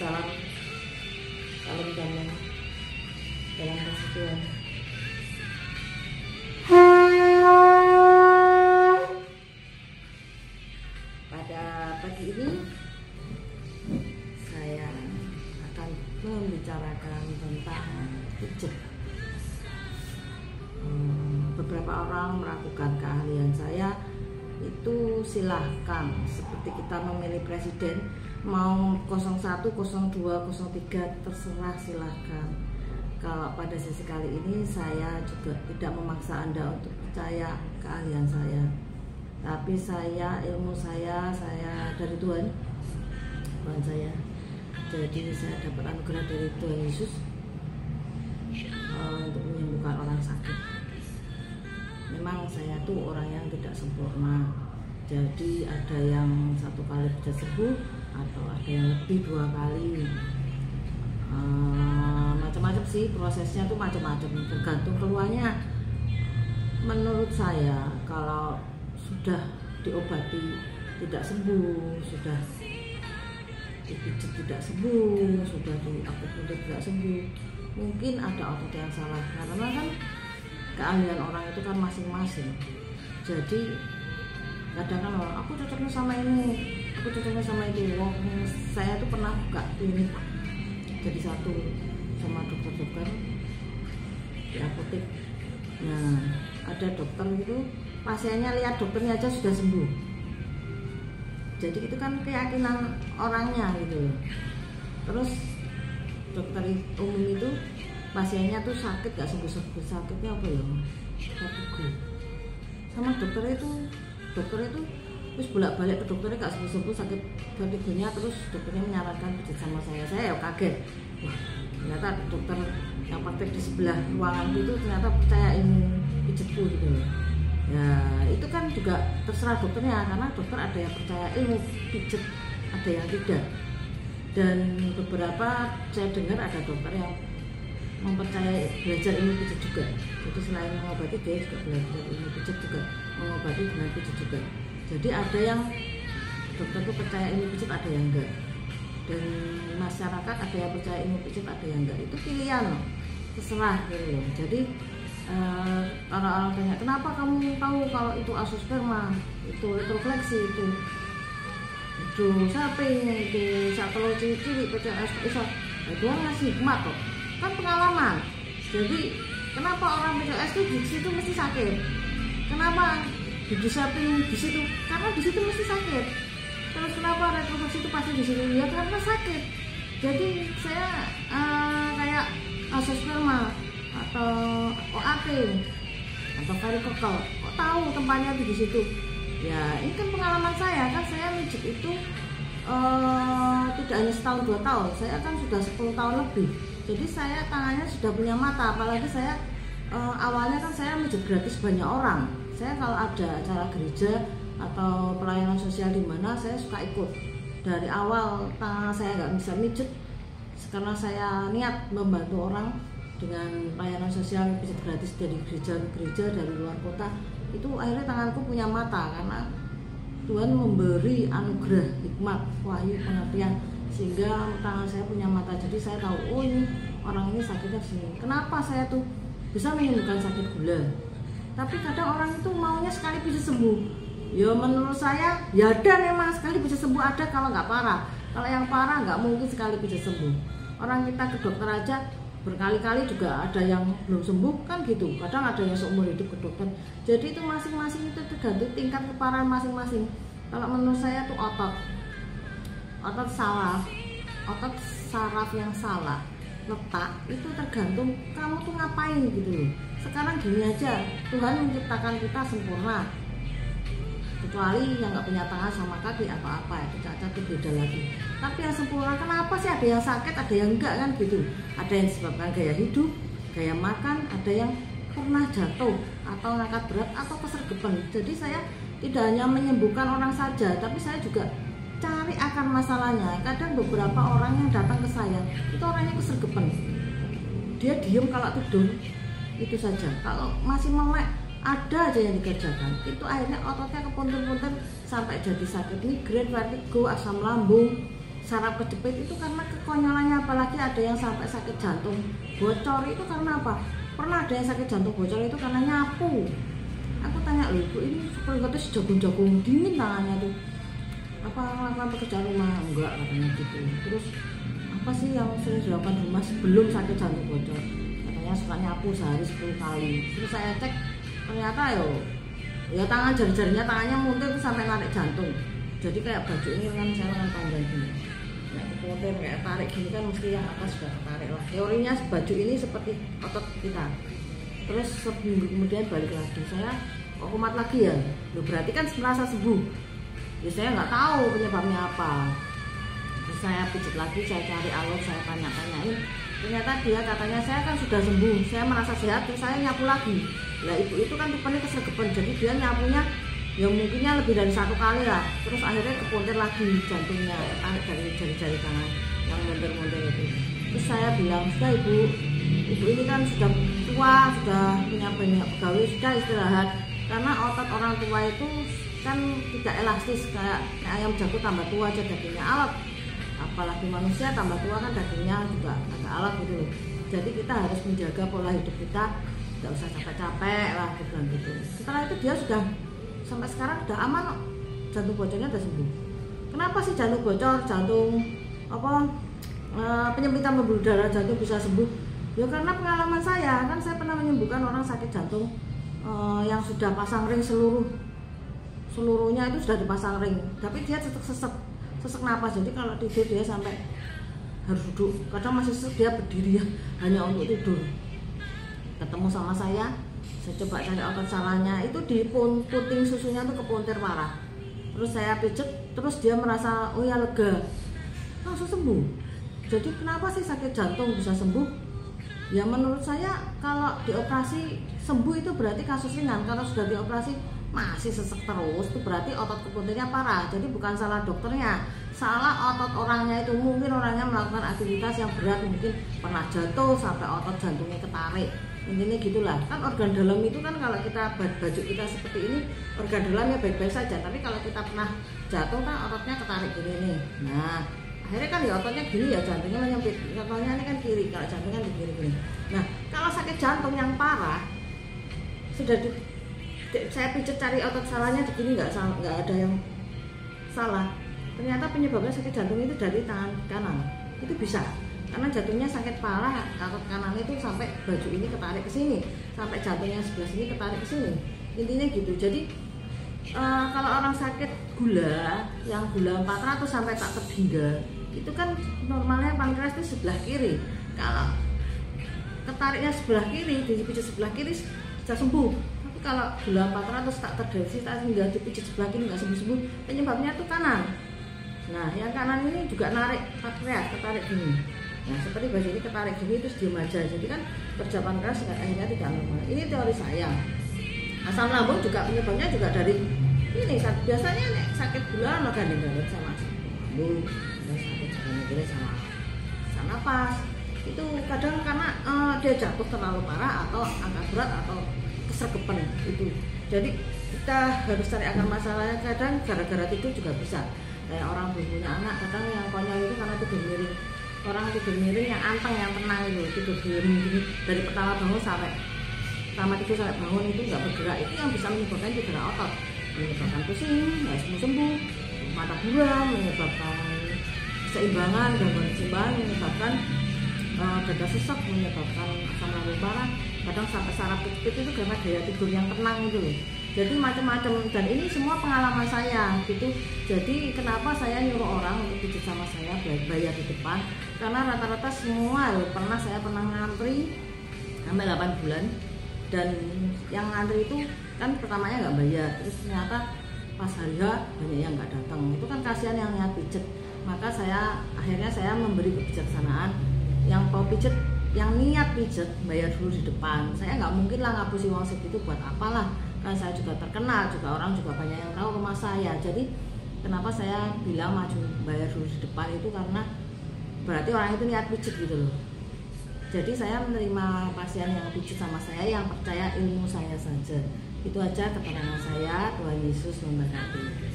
salam damai dalam persatuan. Pada pagi ini saya akan membicarakan tentang pijet. Beberapa orang meragukan keahlian saya, itu silahkan, seperti kita memilih presiden, mau 01, 02, 03, terserah, silahkan. Kalau pada sesi kali ini saya juga tidak memaksa Anda untuk percaya keahlian saya, tapi ilmu saya dari Tuhan saya. Jadi saya dapat anugerah dari Tuhan Yesus untuk menyembuhkan orang sakit. Memang saya tuh orang yang tidak sempurna, jadi ada yang 1 kali bisa sembuh atau ada yang lebih 2 kali. Macam-macam sih prosesnya tuh, macam-macam, tergantung keluarnya. Menurut saya kalau sudah diobati tidak sembuh, sudah dipijit tidak sembuh, sudah diakupuntur tidak sembuh, mungkin ada otot yang salah, karena kan keahlian orang itu kan masing-masing. Jadi kadang kan orang, aku cocoknya sama ini, aku cocoknya sama itu. Saya tuh pernah buka klinik jadi satu sama dokter-dokter di apotek. Nah, ada dokter itu pasiennya lihat dokternya aja sudah sembuh. Jadi itu kan keyakinan orangnya gitu. Terus dokter umum itu pasiennya tuh sakit gak sembuh-sembuh, sakitnya apa ya? Vertigo. Sama dokter itu terus bolak-balik ke dokternya gak sembuh-sembuh sakit vertigonya, terus dokternya menyarankan pijat sama saya. Saya ya kaget. Wah, ternyata dokter yang praktek di sebelah ruangan itu ternyata percaya ilmu pijatku gitu loh. Ya, itu kan juga terserah dokternya, karena dokter ada yang percaya ilmu pijat, ada yang tidak. Dan beberapa saya dengar ada dokter yang mempercayai belajar ilmu pijat juga. Jadi selain mengobati, dia juga belajar ilmu pijat juga, mengobati dengan pijat juga. Jadi ada yang dokter itu percaya ilmu pijat, ada yang enggak. Dan masyarakat ada yang percaya ilmu pijat, ada yang enggak. Itu pilihan loh, terserah gitu loh. Jadi orang-orang tanya, kenapa kamu tahu kalau itu azoosperma, itu retrofleksi, itu samping, itu satelo ciri-ciri PCOS, itu ngasih hikmat kok. Kan pengalaman. Jadi kenapa orang PCOS itu di situ mesti sakit? Kenapa di samping di situ? Karena di situ mesti sakit. Terus kenapa retrofleksi itu pasti di situ? Ya karena sakit. Jadi saya kayak azoosperma atau OAT atau varikokel, kok tahu tempatnya di situ? Ya ini kan pengalaman saya, kan saya mijit itu tidak hanya setahun 2 tahun, saya kan sudah 10 tahun lebih. Jadi saya tangannya sudah punya mata, apalagi saya awalnya kan saya mijit gratis banyak orang. Saya kalau ada acara gereja atau pelayanan sosial di mana, saya suka ikut. Dari awal tangan saya nggak bisa mijit, karena saya niat membantu orang dengan pelayanan sosial pijat gratis dari gereja-gereja dari luar kota. Itu akhirnya tanganku punya mata, karena Tuhan memberi anugerah hikmat, wahyu, pengertian, sehingga tangan saya punya mata. Jadi saya tahu, oh ini orang ini sakitnya sini. Kenapa saya tuh bisa menyembuhkan sakit gula? Tapi kadang orang itu maunya sekali bisa sembuh. Ya menurut saya, ya ada memang sekali bisa sembuh, ada kalau nggak parah. Kalau yang parah nggak mungkin sekali bisa sembuh. Orang kita ke dokter aja berkali-kali juga ada yang belum sembuh kan gitu. Kadang ada yang seumur hidup ke dokter. Jadi itu masing-masing itu tergantung tingkat keparahan masing-masing. Kalau menurut saya tuh otot salah, otot saraf yang salah letak itu tergantung kamu tuh ngapain gitu loh. Sekarang gini aja, Tuhan menciptakan kita sempurna, kecuali yang nggak punya tangan sama kaki atau apa, itu cacat, itu beda lagi. Tapi yang sempurna, kenapa sih ada yang sakit, ada yang enggak kan gitu? Ada yang disebabkan gaya hidup, gaya makan, ada yang pernah jatuh atau ngangkat berat atau kesergepan. Jadi saya tidak hanya menyembuhkan orang saja, tapi saya juga cari akar masalahnya. Kadang beberapa orang yang datang ke saya itu orangnya kesergepan, dia diem kalau tidur itu saja. Kalau masih melek, ada aja yang dikerjakan, itu akhirnya ototnya kepunten-punten sampai jadi sakit migrain, vertigo, asam lambung, saraf kejepit itu karena kekonyolannya, apalagi ada yang sampai sakit jantung bocor itu karena apa? Pernah ada yang sakit jantung bocor itu karena nyapu. Aku tanya, loh ibu ini seperti kata si jagung-jagung dingin tangannya tuh, apa ngelakukan pekerjaan rumah? Enggak katanya gitu. Terus apa sih yang sering dilakukan di rumah sebelum sakit jantung bocor? Katanya suka nyapu sehari 10 kali. Terus saya cek, ternyata ya tangan jari-jarinya, tangannya muntah itu sampai narik jantung. Jadi kayak baju ini kan saya lengan panjang gini, nah kemudian kayak tarik gini kan mesti yang atas sudah ketarik lah. Teorinya baju ini seperti otot kita. Terus seminggu kemudian balik lagi, saya kok kumat lagi ya? Loh berarti kan merasa sembuh. Ya saya nggak tahu penyebabnya apa. Terus saya pijat lagi, saya cari alur, saya tanya-tanyain. Ternyata dia katanya saya kan sudah sembuh, saya merasa sehat, terus saya nyapu lagi. Lah ibu itu kan tipenya kesergepan, jadi dia nyapunya ya mungkinnya lebih dari 1 kali lah. Terus akhirnya kepuntir lagi jantungnya, tarik dari jari-jari tangan yang mundur-mundur itu. Terus saya bilang, sudah ibu ini kan sudah tua, sudah punya banyak pegawai, sudah istirahat. Karena otot orang tua itu kan tidak elastis, kayak ayam jago tambah tua aja dagingnya alat, apalagi manusia tambah tua kan dagingnya juga agak alat gitu loh. Jadi kita harus menjaga pola hidup kita, tidak usah capek-capek lah gitu. Setelah itu dia sudah sampai sekarang udah aman kok, jantung bocornya udah sembuh. Kenapa sih jantung bocor, jantung penyempitan pembuluh darah jantung bisa sembuh? Ya karena pengalaman saya, kan saya pernah menyembuhkan orang sakit jantung yang sudah pasang ring seluruhnya itu sudah dipasang ring, tapi dia tetap sesek napas. Jadi kalau tidur dia sampai harus duduk, kadang masih sesek dia berdiri ya, hanya untuk tidur. Ketemu sama saya coba cari otot salahnya, itu di puting susunya tuh kepuntir parah. Terus saya pijet, terus dia merasa oh ya lega, langsung sembuh. Jadi kenapa sih sakit jantung bisa sembuh? Ya menurut saya kalau dioperasi sembuh itu berarti kasus ringan. Kalau sudah dioperasi masih sesek terus, itu berarti otot kepuntirnya parah. Jadi bukan salah dokternya, salah otot orangnya itu. Mungkin orangnya melakukan aktivitas yang berat, mungkin pernah jatuh sampai otot jantungnya ketarik. Intinya gitulah. Kan organ dalam itu kan kalau kita baju kita seperti ini, organ dalamnya baik-baik saja. Tapi kalau kita pernah jatuh kan ototnya ketarik gini nih. Nah akhirnya kan ya ototnya gini ya, jantungnya menyempit. Contohnya ini kan kiri, kalau jantungnya di kiri-kiri. Nah kalau sakit jantung yang parah, sudah saya pijet cari otot salahnya di sini, nggak ada yang salah. Ternyata penyebabnya sakit jantung itu dari tangan kanan. Itu bisa karena jantungnya sakit parah, otot kanan itu sampai baju ini ketarik ke sini, sampai jantungnya sebelah sini ketarik ke sini. Intinya gitu. Jadi kalau orang sakit gula, yang gula 400 sampai tak terhingga, itu kan normalnya pankreas itu sebelah kiri. Kalau ketariknya sebelah kiri, dipijat sebelah kiri bisa sembuh. Tapi kalau gula 400 tak terdeteksi, tak hingga dipijat sebelah kiri nggak sembuh-sembuh, penyebabnya itu kanan. Nah yang kanan ini juga narik pankreas, ketarik gini. Nah seperti baju ini ketarik gini terus diem aja, jadi kan kerja pankreas akhirnya tidak normal. Ini teori saya. Asam lambung juga penyebabnya juga dari ini. Biasanya nek sakit gula maka gandeng sama lambung, sakit jantung sama napas. Itu kadang karena dia jatuh terlalu parah atau angkat berat atau kesergepan itu. Jadi kita harus cari akar masalahnya. Kadang gara-gara tidur juga bisa. Kayak orang belum punya anak, kadang yang konyol itu karena tidur miring. Orang tidur miring yang anteng, yang tenang itu, tidur miring gini dari pertama bangun sampai tidur sampai bangun itu nggak bergerak, itu yang bisa menyebabkan cedera otot, menyebabkan pusing, nggak sembuh, mata buram, menyebabkan keseimbangan, gangguan keseimbangan, menyebabkan dada sesak, menyebabkan asam lambung parah, kadang sampai saraf kejepit itu karena gaya tidur yang tenang itu loh. Jadi macam-macam, dan ini semua pengalaman saya gitu. Jadi kenapa saya nyuruh orang untuk pijat sama saya, bayar di depan, karena rata-rata semua saya pernah ngantri sampai 8 bulan. Dan yang ngantri itu kan pertamanya nggak bayar, terus ternyata pas hari H banyak yang nggak datang. Itu kan kasihan yang niat pijet. Maka akhirnya saya memberi kebijaksanaan, yang mau pijet, yang niat pijet bayar dulu di depan. Saya nggak mungkin lah ngapusi uang segitu buat apalah, kan saya juga terkenal, juga orang juga banyak yang tahu rumah saya. Jadi kenapa saya bilang maju bayar dulu di depan itu karena berarti orang itu niat pijet gitu loh. Jadi saya menerima pasien yang pijet sama saya yang percaya ilmu saya saja. Itu aja keterangan saya. Tuhan Yesus memberkati.